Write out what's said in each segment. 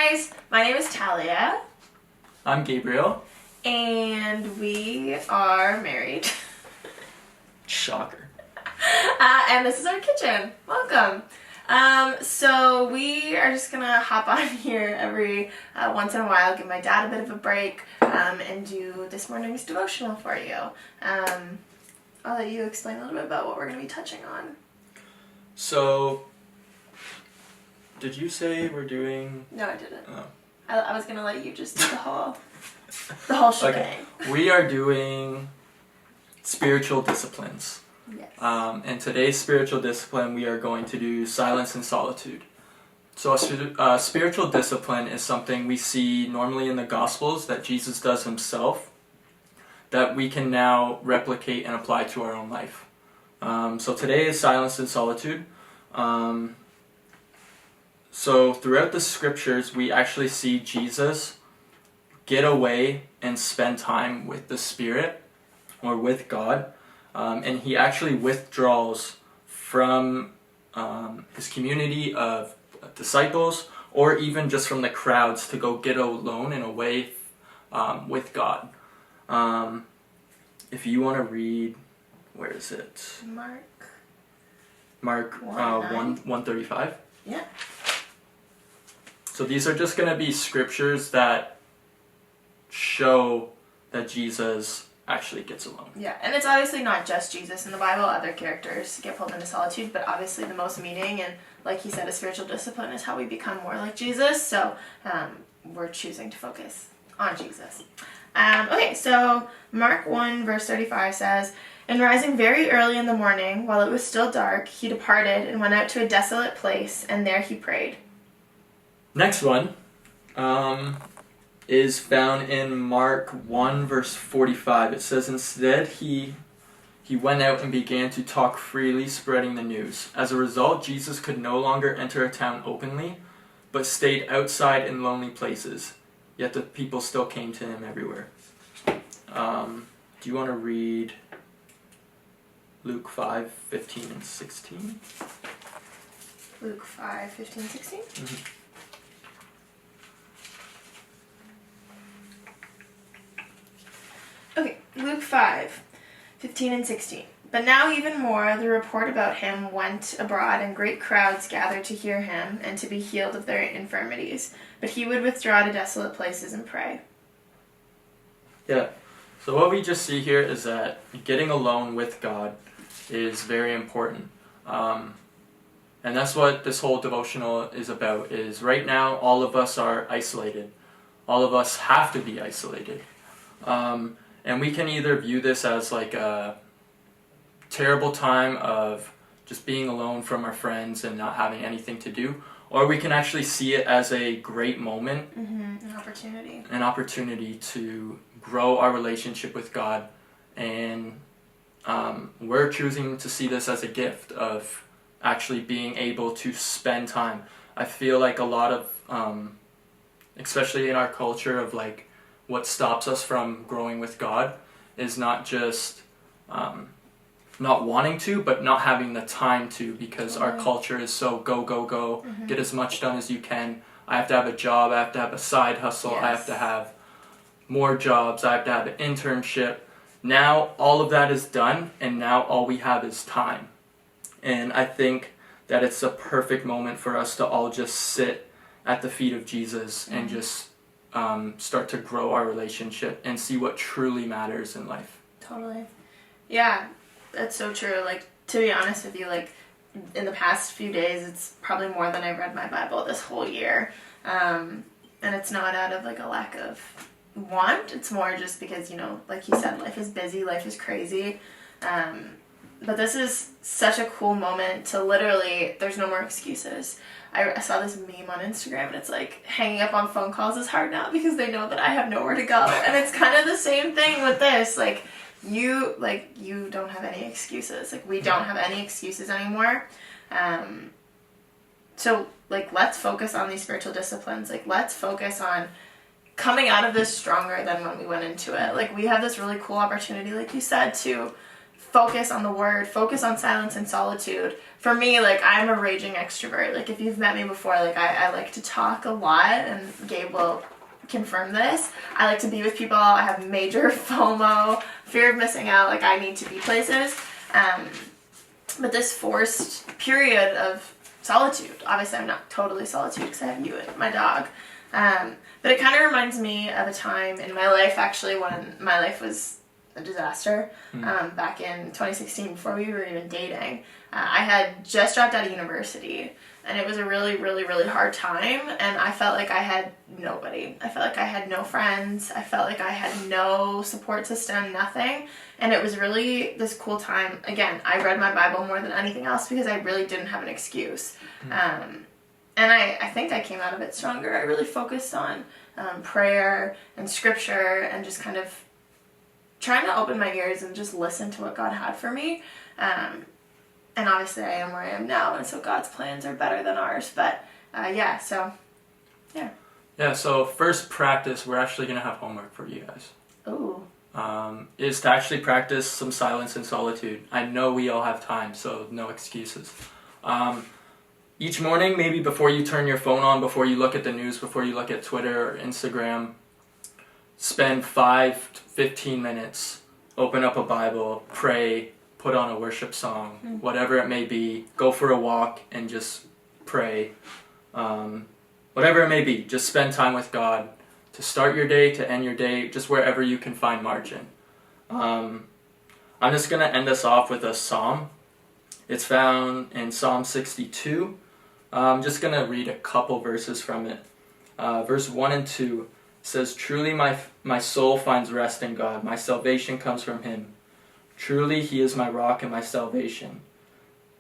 guys, my name is Talia. I'm Gabriel. And we are married. Shocker. And this is our kitchen. Welcome. So we are just gonna hop on here every once in a while, give my dad a bit of a break, and do this morning's devotional for you. I'll let you explain a little bit about what we're gonna be touching on. So, did you say we're doing... No, I didn't. Oh. I was gonna let you just do the whole shebang. Okay. We are doing spiritual disciplines. Yes. And today's spiritual discipline, we are going to do silence and solitude. So a spiritual discipline is something we see normally in the Gospels that Jesus does himself, that we can now replicate and apply to our own life. So today is silence and solitude. So throughout the scriptures, we actually see Jesus get away and spend time with the Spirit or with God. And he actually withdraws from his community of disciples, or even just from the crowds, to go get alone and away with God. If you want to read, where is it? Mark 1:35. Yeah. So these are just going to be scriptures that show that Jesus actually gets alone. Yeah, and it's obviously not just Jesus in the Bible. Other characters get pulled into solitude, but obviously the most meaning and, like he said, a spiritual discipline is how we become more like Jesus. So we're choosing to focus on Jesus. Okay, so Mark 1 verse 35 says, "And rising very early in the morning, while it was still dark, he departed and went out to a desolate place, and there he prayed." Next one is found in Mark 1 verse 45. It says, "Instead he went out and began to talk freely, spreading the news. As a result, Jesus could no longer enter a town openly, but stayed outside in lonely places. Yet the people still came to him everywhere." Do you want to read Luke 5:15 and 16? Luke 5:15, 16? Mm-hmm. Okay, Luke 5:15 and 16. "But now even more, the report about him went abroad, and great crowds gathered to hear him and to be healed of their infirmities. But he would withdraw to desolate places and pray." Yeah. So what we just see here is that getting alone with God is very important. And that's what this whole devotional is about, is right now all of us are isolated. All of us have to be isolated. And we can either view this as like a terrible time of just being alone from our friends and not having anything to do, or we can actually see it as a great moment, an opportunity to grow our relationship with God. And we're choosing to see this as a gift of actually being able to spend time. I feel like a lot of, especially in our culture, of like what stops us from growing with God is not just not wanting to, but not having the time to, because our culture is so go, go, go, get as much done as you can. I have to have a job, I have to have a side hustle, I have to have more jobs, I have to have an internship. Now all of that is done, and now all we have is time. And I think that it's a perfect moment for us to all just sit at the feet of Jesus and just start to grow our relationship and see what truly matters in life. Totally. Yeah, that's so true. Like, to be honest with you, like, in the past few days, it's probably more than I've read my Bible this whole year. And it's not out of, like, a lack of want. It's more just because, you know, like you said, life is busy, life is crazy. But this is such a cool moment to literally, there's no more excuses. I saw this meme on Instagram, and it's like, hanging up on phone calls is hard now because they know that I have nowhere to go. And it's kind of the same thing with this. Like, you don't have any excuses. Like, we don't have any excuses anymore. So, like, let's focus on these spiritual disciplines. Like, let's focus on coming out of this stronger than when we went into it. Like, we have this really cool opportunity, like you said, to focus on the word, focus on silence and solitude. For me, like, I'm a raging extrovert. Like, if you've met me before, like, I like to talk a lot, and Gabe will confirm this. I like to be with people. I have major FOMO, fear of missing out. Like, I need to be places. But this forced period of solitude, obviously I'm not totally solitude because I have you and my dog, but it kind of reminds me of a time in my life, actually, when my life was a disaster. Back in 2016, before we were even dating. I had just dropped out of university, and it was a really, really, really hard time, and I felt like I had nobody. I felt like I had no friends. I felt like I had no support system, nothing, and it was really this cool time. Again, I read my Bible more than anything else because I really didn't have an excuse, and I think I came out of it stronger. I really focused on prayer and scripture and just kind of trying to open my ears and just listen to what God had for me. And obviously I am where I am now, and so God's plans are better than ours. But yeah, so first practice, we're actually going to have homework for you guys. Ooh. Is to actually practice some silence and solitude. I know we all have time, so no excuses. Each morning, maybe before you turn your phone on, before you look at the news, before you look at Twitter or Instagram, spend 5 to 15 minutes, open up a Bible, pray, put on a worship song, whatever it may be, go for a walk and just pray. Whatever it may be, just spend time with God to start your day, to end your day, just wherever you can find margin. I'm just going to end us off with a psalm. It's found in Psalm 62. I'm just going to read a couple verses from it. Verse 1 and 2 says, "Truly my soul finds rest in God. My salvation comes from him. Truly he is my rock and my salvation.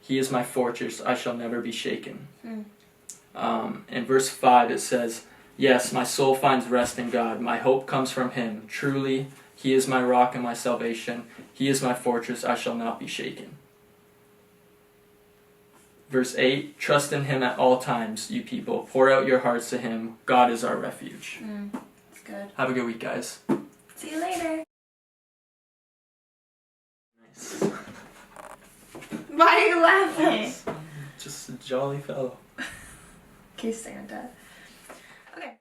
He is my fortress. I shall never be shaken." In verse 5 it says, "Yes, my soul finds rest in God. My hope comes from him. Truly he is my rock and my salvation. He is my fortress. I shall not be shaken." Verse 8, "Trust in him at all times, you people. Pour out your hearts to him. God is our refuge." That's good. Have a good week, guys. See you later. Nice. Why are you laughing? Yes, I'm just a jolly fellow. Okay, Santa. Okay.